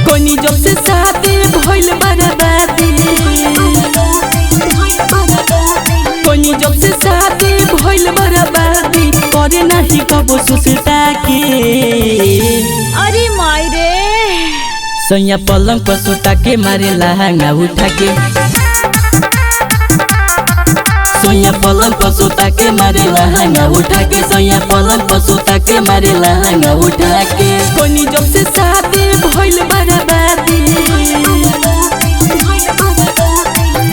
कोनी जब से शादी भइल बर्बादी, कोनी जब से शादी भइल बर्बादी करे नहीं कबो सुसता के। अरे माई रे सैया पलंग पर सुता के मारे लहंगा उठा के, सैया पलंग पर सुता के मारे लहंगा उठा के, सैया पलंग पर सुता के मारे लहंगा उठा के। कोनी जब से शादी भइल बर्बादी,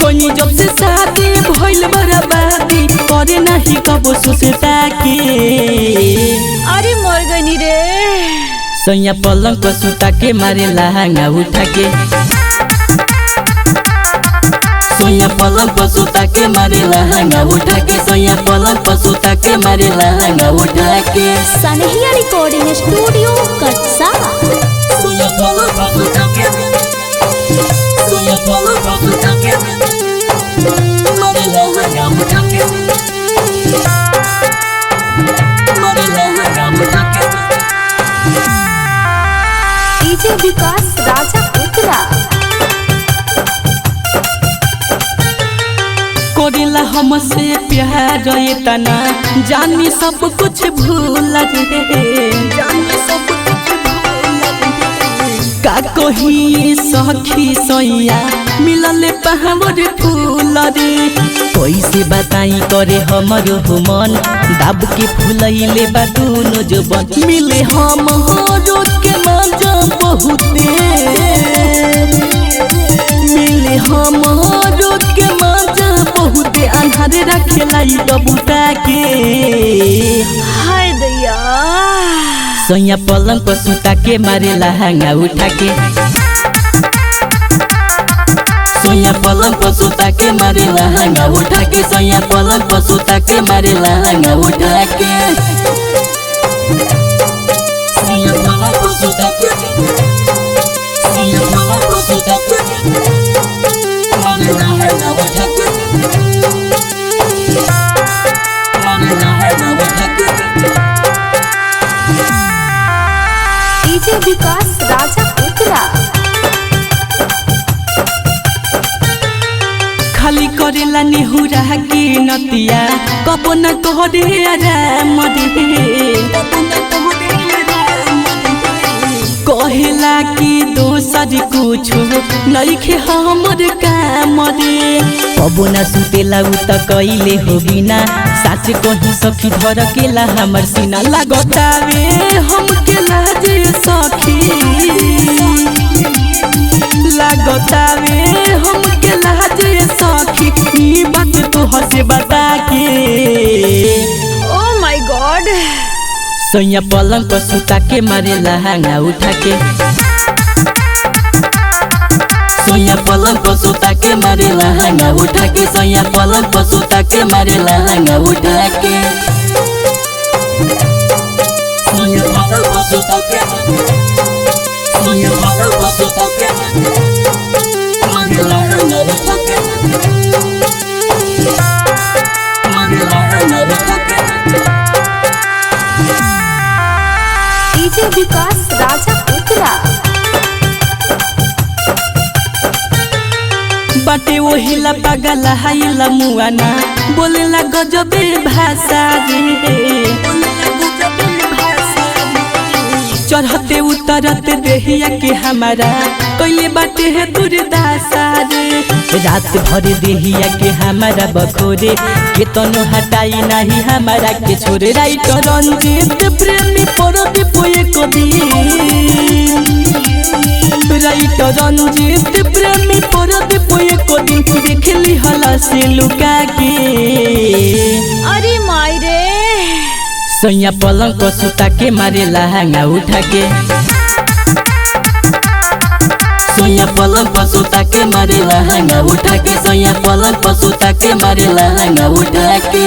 कोनी जब से शादी भइल बर्बादी करे नहीं कबो सुसता के। अरे मर गनी रे सैया पलंग पर सुता के मारे लहंगा उठा के, सैया पलंग पर सुता के मारे लहंगा उठा के, सैया पलंग पर सुता के मारे लहंगा उठा के। सनहिया रिकॉर्डिंग स्टूडियो कटसा। सैया पलंग पर सुता के, सैया पलंग पर सुता के मारे लहंगा उठा के, मारे लहंगा उठा के। डीजे विकास राजा पुत्रा कोरिला हमसे प्यार तना जानी सब कुछ भूल रे, जानी सब कुछ भूल रे। का कही सखी सैया मिलल पहाड़ फूल रे, कैसे बताई करे हमर मन दाब के फूलैले बा दुनो जबन। मिले हम हो के मजा बहुते, मिले हम हो के मजा बहुते अन्हारे रखेला बबूता के। हाय दैया सैया पलंग पर सुता के मारे लहंगा उठा के, सैया पलंग पर सुता के मारे लहंगा उठा के, सैया पलंग पर सुता के मारे लहंगा उठा के। सैया पलंग पर सुता के, सैया पलंग पर सुता के मारे लहंगा उठा के, मारे लहंगा उठा के। डीजे विकास राजा पुत्रा खाली करेला निहुरा के नतिया कबो न कहरे आराम रे, कहेला कि दोसर कुछ नइखे हमर काम रे। कबो न सुतेला उ त कइले हो बिना साच कहीं सखी धर केला हमर सीना। लागतावे हमके लाजे सखी, लागतावे हमके लाजे सखी ई बात तो हसे बता के। ओ माय गॉड सैया पलंग पर सुता के मारे लहंगा उठा के, सैया पलंग पर सुता के मारे लहंगा उठा के, सैया पलंग पर सुता के मारे लहंगा उठा के। सैया पलंग पर सुता के, सैया पलंग पर सुता के मारे लहंगा उठा के, मारे लहंगा उठा के। डीजे विकास राजा पुत्रा बाटे ओहिला पागल हाइला मुआना बोलेला गजबे भाषा रे, चढ़ते उतरते देहिया के हमारा कैले बाटे है दुर्दासा रे। रात भर देहिया के हमारा बखोरे के तनो हटाई नहीं हमारा के छोरे। राइटर रंजीत प्रेमी परदे पोए कदी, राइटर रंजीत प्रेमी परदे पोए कदी देखली हला से लुका के। अरे माई रे सैया पलंग पर सुता के मारे लहंगा उठा के, सैया पलंग पर सुता के मारे लहंगा उठा के, सैया पलंग पर सुता के मारे लहंगा उठा के।